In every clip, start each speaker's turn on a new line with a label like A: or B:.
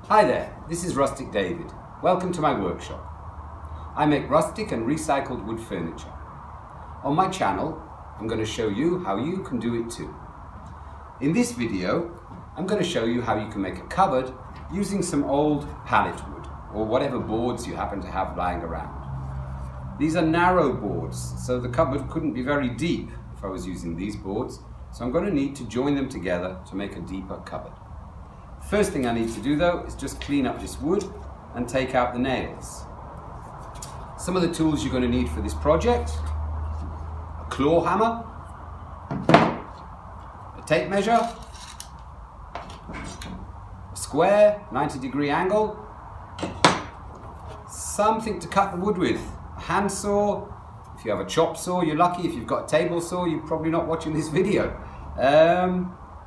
A: Hi there, this is Rustic David. Welcome to my workshop. I make rustic and recycled wood furniture. On my channel, I'm going to show you how you can do it too. In this video, I'm going to show you how you can make a cupboard using some old pallet wood or whatever boards you happen to have lying around. These are narrow boards, so the cupboard couldn't be very deep if I was using these boards, so I'm going to need to join them together to make a deeper cupboard. First thing I need to do though is just clean up this wood and take out the nails. Some of the tools you're going to need for this project: a claw hammer, a tape measure, a square 90-degree angle, something to cut the wood with, a handsaw. If you have a chop saw, you're lucky. If you've got a table saw, you're probably not watching this video.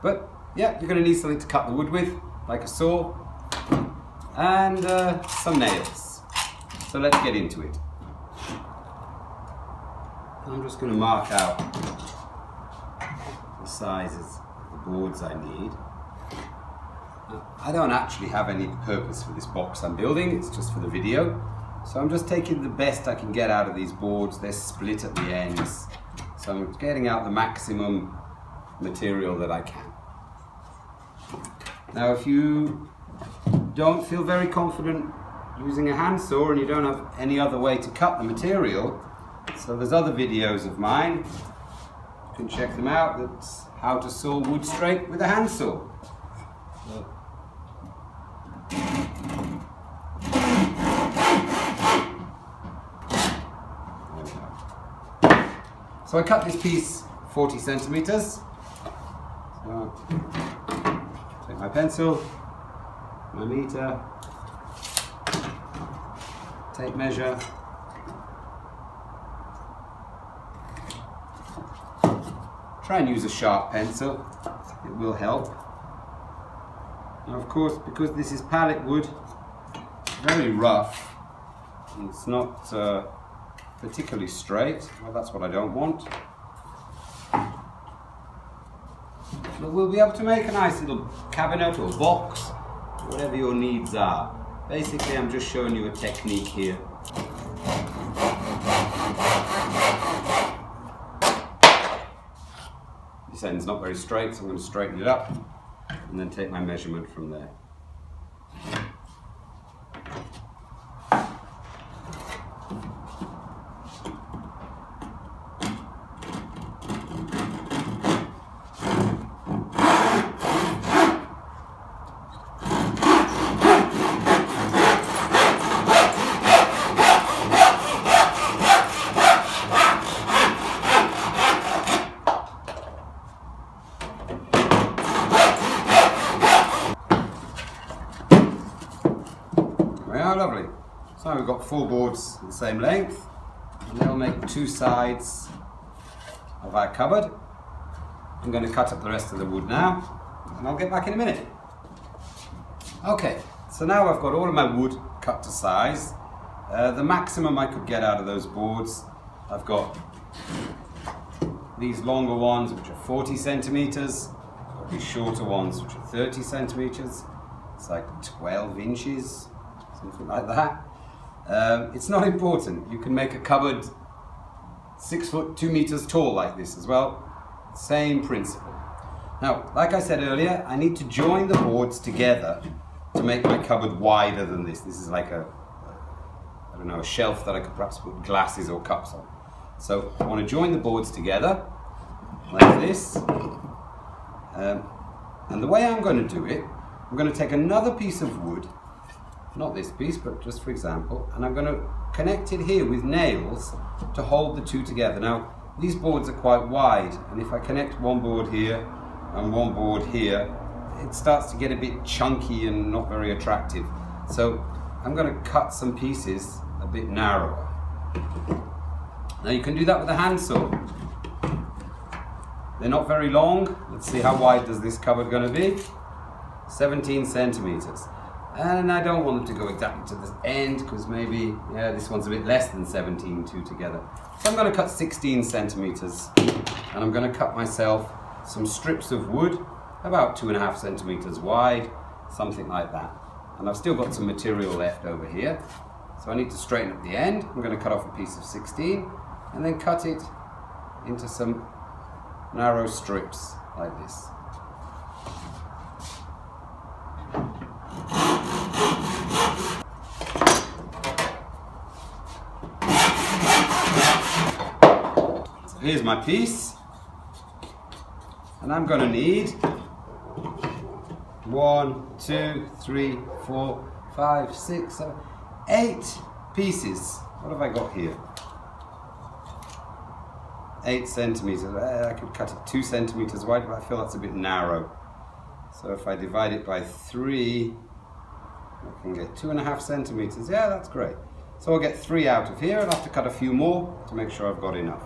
A: But yeah, you're going to need something to cut the wood with, like a saw, and some nails. So let's get into it. I'm just going to mark out the sizes of the boards I need. Now, I don't actually have any purpose for this box I'm building, it's just for the video. So I'm just taking the best I can get out of these boards. They're split at the ends, so I'm getting out the maximum material that I can. Now, if you don't feel very confident using a handsaw and you don't have any other way to cut the material, so there's other videos of mine, you can check them out. That's how to saw wood straight with a handsaw. So I cut this piece 40 centimeters. So take my pencil, my meter, tape measure, try and use a sharp pencil, it will help. Now of course, because this is pallet wood, very rough, it's not particularly straight. Well, that's what I don't want. But we'll be able to make a nice little cabinet or box, whatever your needs are. Basically, I'm just showing you a technique here. This end's not very straight, so I'm going to straighten it up and then take my measurement from there. Lovely. So we've got 4 boards the same length, and they'll make 2 sides of our cupboard. I'm going to cut up the rest of the wood now, and I'll get back in a minute. Okay, so now I've got all of my wood cut to size. The maximum I could get out of those boards, I've got these longer ones which are 40 centimeters, got these shorter ones which are 30 centimeters. It's like 12 inches. Something like that. It's not important. You can make a cupboard 6 foot 2 meters tall like this as well. Same principle. Now, like I said earlier, I need to join the boards together to make my cupboard wider than this. This is like a shelf that I could perhaps put glasses or cups on. So I want to join the boards together like this. And the way I'm going to do it, I'm going to take another piece of wood, not this piece, but just for example, and I'm going to connect it here with nails to hold the two together. Now, these boards are quite wide, and if I connect one board here and one board here, it starts to get a bit chunky and not very attractive. So I'm going to cut some pieces a bit narrower. Now you can do that with a handsaw. They're not very long. Let's see, how wide does this cupboard going to be? 17 centimeters. And I don't want them to go exactly to the end, because maybe, yeah, this one's a bit less than 17, two together. So I'm going to cut 16 centimeters, and I'm going to cut myself some strips of wood, about 2.5 centimeters wide, something like that. and I've still got some material left over here. So I need to straighten up the end. I'm going to cut off a piece of 16 and then cut it into some narrow strips like this. So here's my piece, and I'm going to need 1, 2, 3, 4, 5, 6, 7, 8 pieces. What have I got here? 8 centimeters. I could cut it 2 centimeters wide, but I feel that's a bit narrow. So if I divide it by 3, I can get 2.5 centimeters. Yeah, that's great. So I'll get 3 out of here, and I'll have to cut a few more to make sure I've got enough.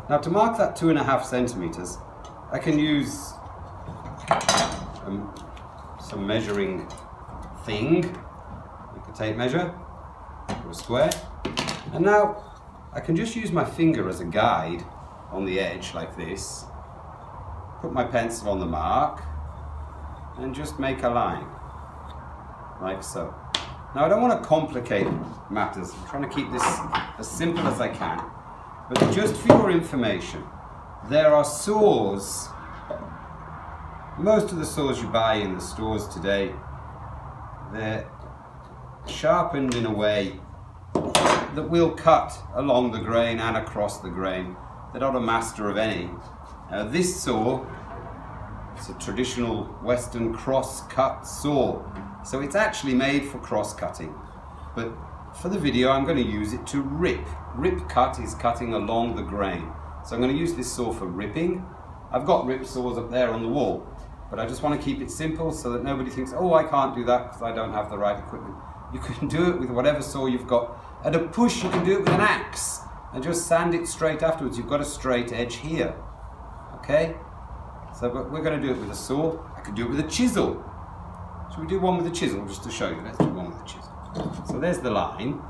A: Now to mark that 2.5 centimeters, I can use some measuring thing, like a tape measure or a square. And now I can just use my finger as a guide on the edge like this, put my pencil on the mark and just make a line like so. Now I don't want to complicate matters, I'm trying to keep this as simple as I can, but just for your information, there are saws. Most of the saws you buy in the stores today, they're sharpened in a way that will cut along the grain and across the grain. They're not a master of any. This saw, it's a traditional Western cross-cut saw, so it's actually made for cross-cutting. But for the video I'm going to use it to rip. Rip cut is cutting along the grain. So I'm going to use this saw for ripping. I've got rip saws up there on the wall, but I just want to keep it simple so that nobody thinks, oh, I can't do that because I don't have the right equipment. You can do it with whatever saw you've got. At a push, you can do it with an axe and just sand it straight afterwards. You've got a straight edge here. Okay? So but we're going to do it with a saw. I could do it with a chisel. Should we do one with a chisel just to show you? Let's do one with a chisel. So there's the line.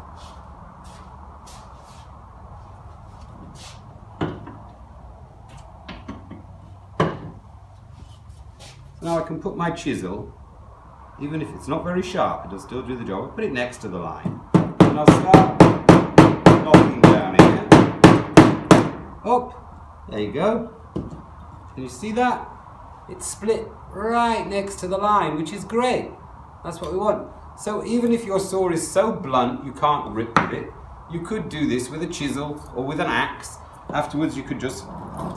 A: Now I can put my chisel, even if it's not very sharp, it'll still do the job. I'll put it next to the line. And I'll start knocking down here. Up. There you go. Can you see that? It's split right next to the line, which is great. That's what we want. So even if your saw is so blunt you can't rip with it, you could do this with a chisel or with an axe. Afterwards you could just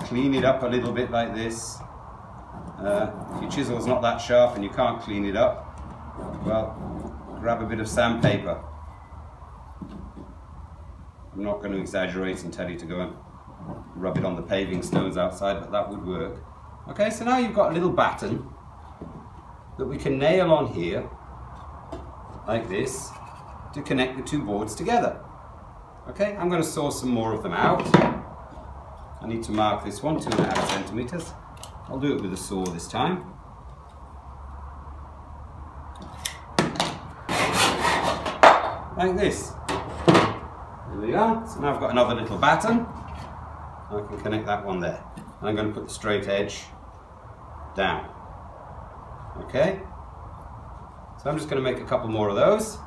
A: clean it up a little bit like this. If your chisel's not that sharp and you can't clean it up, well, grab a bit of sandpaper. I'm not going to exaggerate and tell you to go and rub it on the paving stones outside, but that would work. Okay, so now you've got a little batten that we can nail on here, like this, to connect the two boards together. Okay, I'm going to saw some more of them out. I need to mark this one, 2.5 centimeters. I'll do it with a saw this time. Like this. There we are. So now I've got another little batten. I can connect that one there. And I'm going to put the straight edge down. Okay? So I'm just going to make a couple more of those.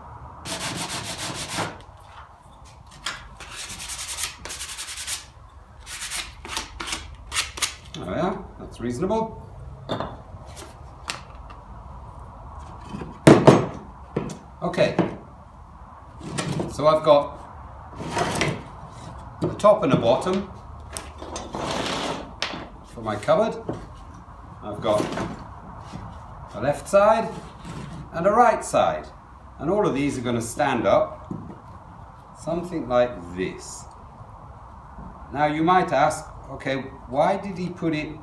A: There we are. That's reasonable. Okay. So I've got the top and the bottom for my cupboard. I've got a left side and a right side, and all of these are going to stand up something like this. Now you might ask, okay, why did he put it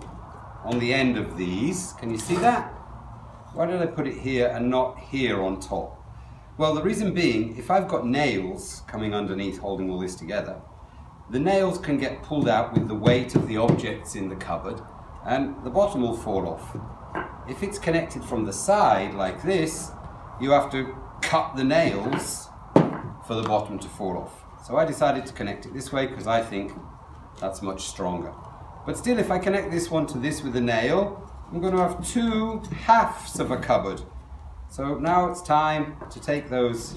A: on the end of these? Can you see that? Why did I put it here and not here on top? Well, the reason being, if I've got nails coming underneath holding all this together, the nails can get pulled out with the weight of the objects in the cupboard and the bottom will fall off. If it's connected from the side like this, you have to cut the nails for the bottom to fall off. So I decided to connect it this way because I think that's much stronger. But still, if I connect this one to this with a nail, I'm going to have two halves of a cupboard. So now it's time to take those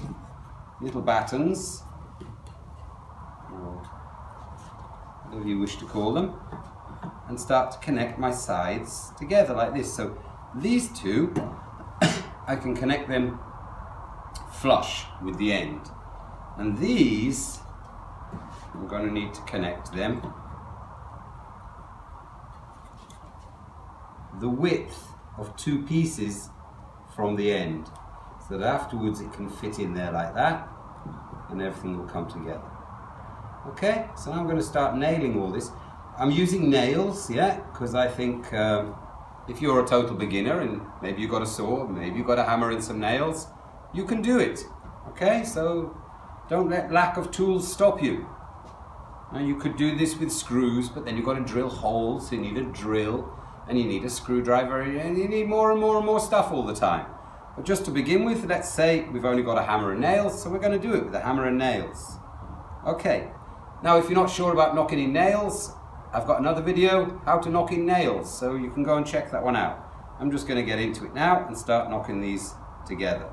A: little battens, or whatever you wish to call them, and start to connect my sides together like this. So these two, I can connect them flush with the end. And these, I'm going to need to connect them the width of two pieces from the end, so that afterwards it can fit in there like that and everything will come together. Okay, so now I'm going to start nailing all this. I'm using nails, yeah, because I think if you're a total beginner and maybe you've got a saw, maybe you've got a hammer and some nails, you can do it. Okay, so don't let lack of tools stop you. Now you could do this with screws, but then you've got to drill holes, so you need a drill and you need a screwdriver and you need more and more and more stuff all the time. But just to begin with, let's say we've only got a hammer and nails, so we're going to do it with a hammer and nails. Okay, now if you're not sure about knocking in nails, I've got another video, how to knock in nails, so you can go and check that one out. I'm just going to get into it now and start knocking these together.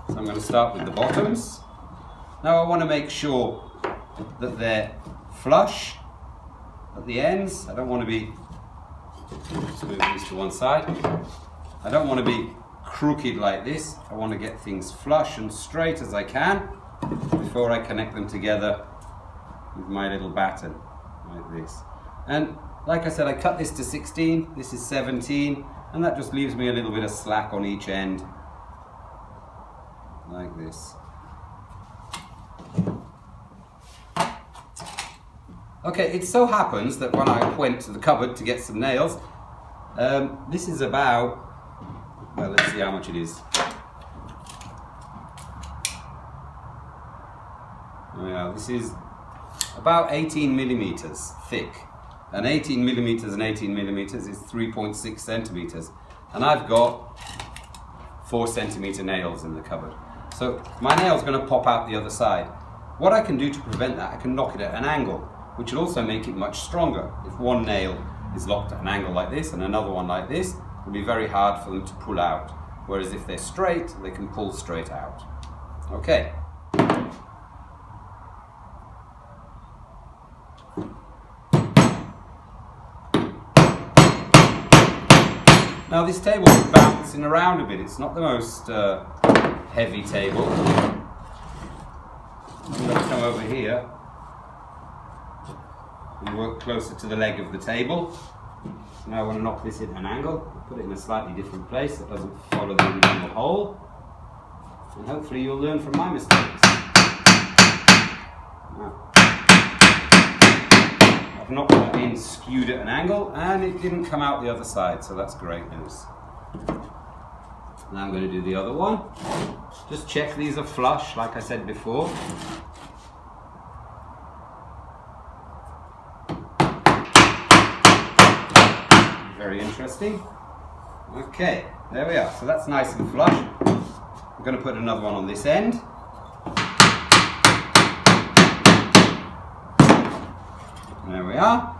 A: So I'm going to start with the bottoms. Now I want to make sure that they're flush at the ends. I don't want to be, just move these to one side. I don't want to be crooked like this. I want to get things flush and straight as I can before I connect them together with my little batten like this. And like I said, I cut this to 16, this is 17, and that just leaves me a little bit of slack on each end like this. Okay, it so happens that when I went to the cupboard to get some nails, this is about, well, let's see how much it is. Yeah, this is about 18 millimeters thick. And 18 millimeters and 18 millimeters is 3.6 centimeters. And I've got 4 centimeter nails in the cupboard. So my nail's going to pop out the other side. What I can do to prevent that, I can knock it at an angle, which will also make it much stronger. If one nail is locked at an angle like this and another one like this, it'll be very hard for them to pull out. Whereas if they're straight, they can pull straight out. Okay. Now this table is bouncing around a bit. It's not the most heavy table. I'm going to come over here and work closer to the leg of the table. So now I want to knock this in an angle, put it in a slightly different place that doesn't follow the original hole, and hopefully you'll learn from my mistakes. Now, I've knocked that in, skewed at an angle, and it didn't come out the other side, so that's great news. Now I'm going to do the other one. Just check these are flush, like I said before. Very interesting. Okay, there we are. So that's nice and flush. I'm going to put another one on this end. There we are.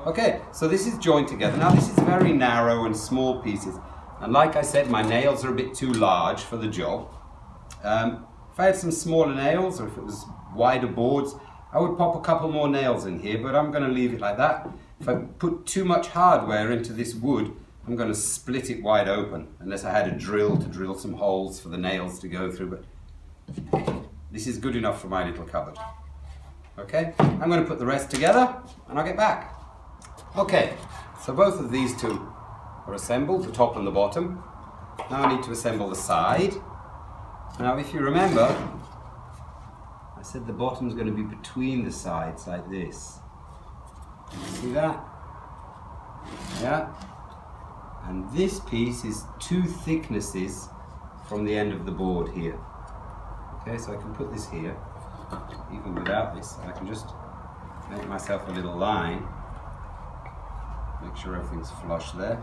A: Okay, so this is joined together. Now this is very narrow and small pieces. And like I said, my nails are a bit too large for the job. If I had some smaller nails, or if it was wider boards, I would pop a couple more nails in here, but I'm going to leave it like that. If I put too much hardware into this wood, I'm going to split it wide open, unless I had a drill to drill some holes for the nails to go through, but this is good enough for my little cupboard. Okay, I'm going to put the rest together and I'll get back. Okay, so both of these two are assembled, the top and the bottom. Now I need to assemble the side. Now if you remember, I said the bottom's going to be between the sides like this. See that? Yeah. And this piece is 2 thicknesses from the end of the board here. Okay, so I can put this here, even without this. I can just make myself a little line. Make sure everything's flush there.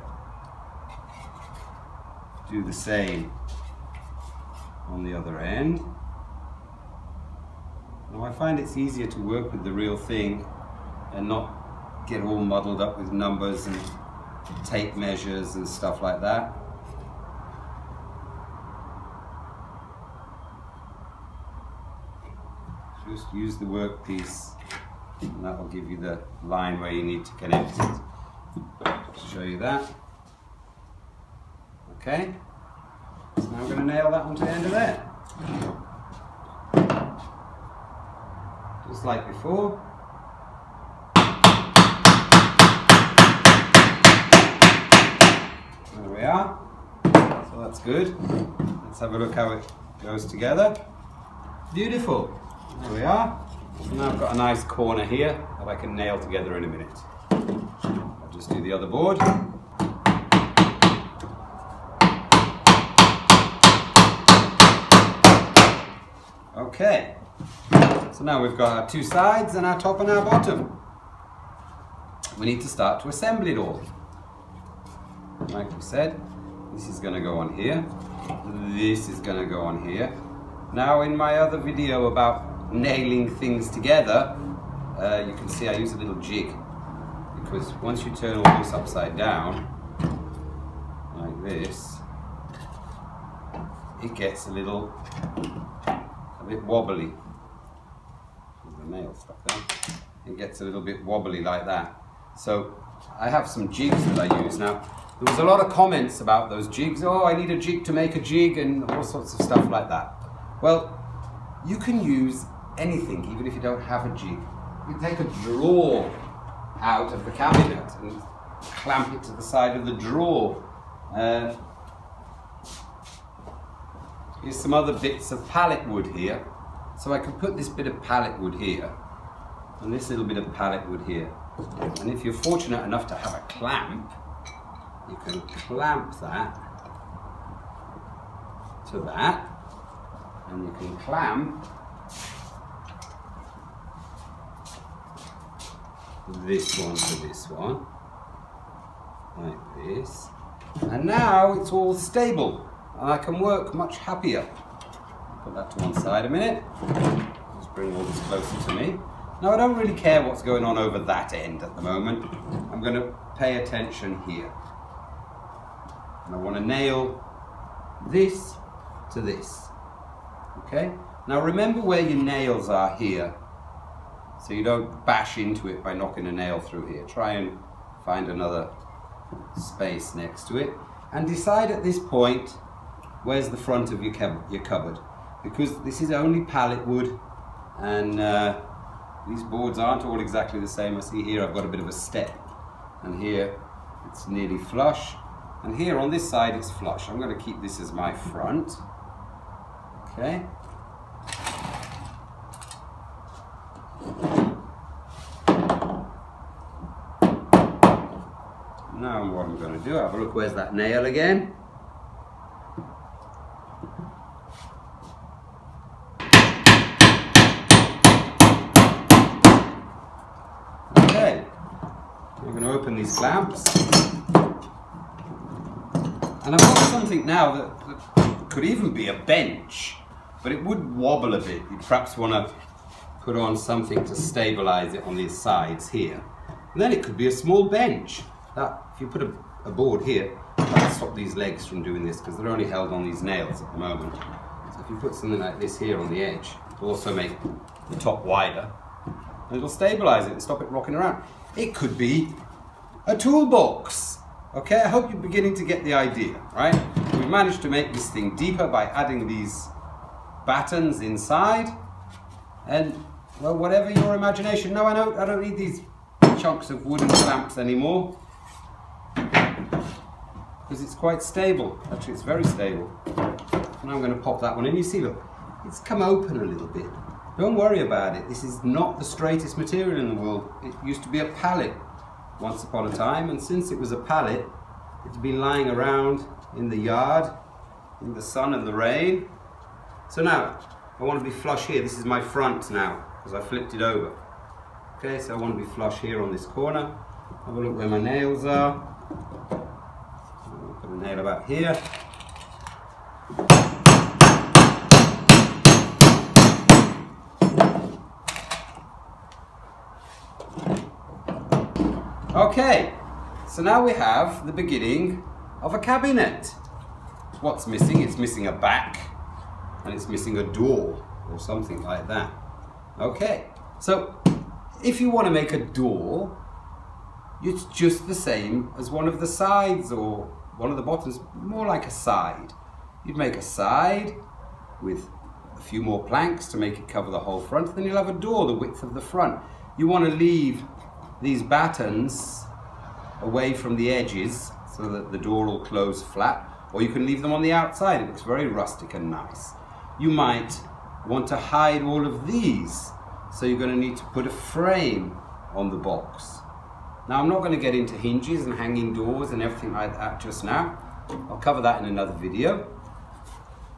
A: Do the same on the other end. Now I find it's easier to work with the real thing and not get all muddled up with numbers and tape measures and stuff like that. Just use the workpiece and that will give you the line where you need to connect it. Just show you that. Okay, so now we're going to nail that onto the end of there. Just like before. There we are. So that's good. Let's have a look how it goes together. Beautiful. There we are. So now I've got a nice corner here that I can nail together in a minute. I'll just do the other board. Okay. So now we've got our two sides and our top and our bottom. We need to start to assemble it all. Like we said, this is going to go on here. This is going to go on here. Now in my other video about nailing things together, you can see I use a little jig, because once you turn all this upside down like this, it gets a bit wobbly. The nail stuck there. It gets a little bit wobbly like that. So I have some jigs that I use. Now there was a lot of comments about those jigs. Oh, I need a jig to make a jig and all sorts of stuff like that. Well, you can use anything, even if you don't have a jig. You can take a drawer out of the cabinet and clamp it to the side of the drawer. Here's some other bits of pallet wood here. So I can put this bit of pallet wood here and this little bit of pallet wood here. And if you're fortunate enough to have a clamp, you can clamp that to that. And you can clamp this one to this one, like this. And now it's all stable, and I can work much happier. Put that to one side a minute. Just bring all this closer to me. Now I don't really care what's going on over that end at the moment. I'm going to pay attention here. And I want to nail this to this. Okay, now remember where your nails are here, so you don't bash into it by knocking a nail through here. Try and find another space next to it, and decide at this point where's the front of your cupboard, because this is only pallet wood, and these boards aren't all exactly the same. I see here I've got a bit of a step, and here it's nearly flush, and here on this side it's flush. I'm going to keep this as my front. Okay. Now what I'm going to do, have a look, where's that nail again? Okay. I'm going to open these clamps. And I've got something now that could even be a bench, but it would wobble a bit. You'd perhaps want to put on something to stabilize it on these sides here. And then it could be a small bench. Now, if you put a board here, that'll stop these legs from doing this, because they're only held on these nails at the moment. So if you put something like this here on the edge, it'll also make the top wider, and it'll stabilize it and stop it rocking around. It could be a toolbox. Okay, I hope you're beginning to get the idea, right? We've managed to make this thing deeper by adding these battens inside, and well, whatever your imagination. No, I don't need these chunks of wooden clamps anymore, because it's quite stable. Actually, it's very stable. And I'm going to pop that one in. You see, look, it's come open a little bit. Don't worry about it. This is not the straightest material in the world. It used to be a pallet once upon a time, and since it was a pallet, it's been lying around in the yard, in the sun and the rain. So now, I want to be flush here. This is my front now, because I flipped it over. Okay, so I want to be flush here on this corner. Have a look where my nails are. I'll put a nail about here. Okay, so now we have the beginning of a cabinet. What's missing? It's missing a back, and it's missing a door or something like that. Okay, so if you want to make a door, it's just the same as one of the sides or one of the bottoms, more like a side. You'd make a side with a few more planks to make it cover the whole front, then you'll have a door the width of the front. You want to leave these battens away from the edges so that the door will close flat, or you can leave them on the outside. It looks very rustic and nice. You might want to hide all of these, so you're going to need to put a frame on the box. Now I'm not going to get into hinges and hanging doors and everything like that just now. I'll cover that in another video.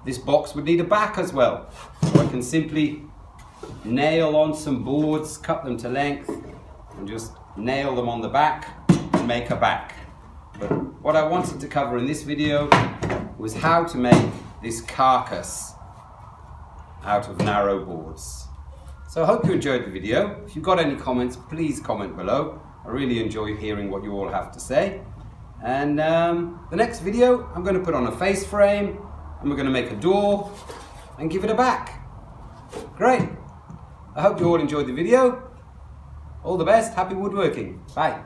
A: This box would need a back as well, so I can simply nail on some boards, cut them to length, and just nail them on the back and make a back. But what I wanted to cover in this video was how to make this carcass out of narrow boards. So I hope you enjoyed the video. If you've got any comments, please comment below. I really enjoy hearing what you all have to say. And the next video, I'm going to put on a face frame, and we're going to make a door and give it a back. Great. I hope you all enjoyed the video. All the best. Happy woodworking. Bye.